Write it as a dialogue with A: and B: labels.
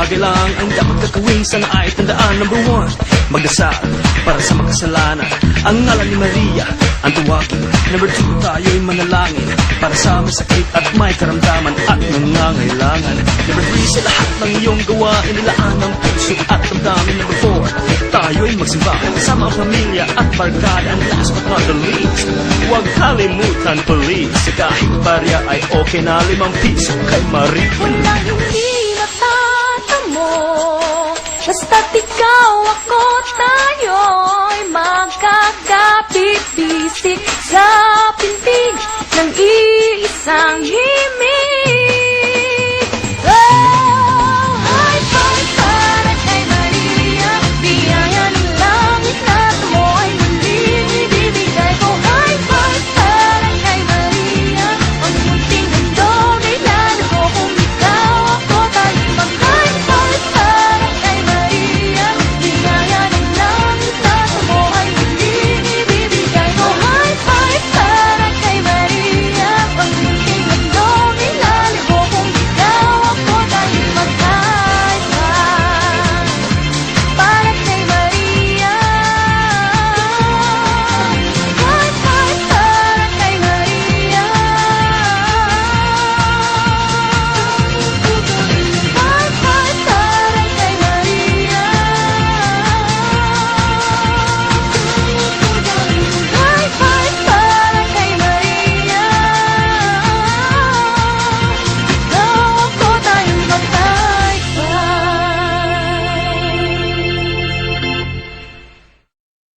A: bagay lang ang dapat gagawin. Sana ay tandaan, number one, magdasal para sa makasalanan. Ang ngalan ni Maria ang tuwagin. Number two, tayo'y manalangin para sa may sakit at may karamdaman at nangangailangan. Number three, sa lahat ng iyong gawain, nilaan ang puso at damdamin. Number four, tayo'y magsimba kasama ang pamilya at barkada. And last but not the least, huwag kalimutan please, kahit barya ay okay na 5 piso kay Maria.
B: Walang hindi natatamo, basta't ikaw ako, tayo'y magkakapit-bisik sa pintig ng iisang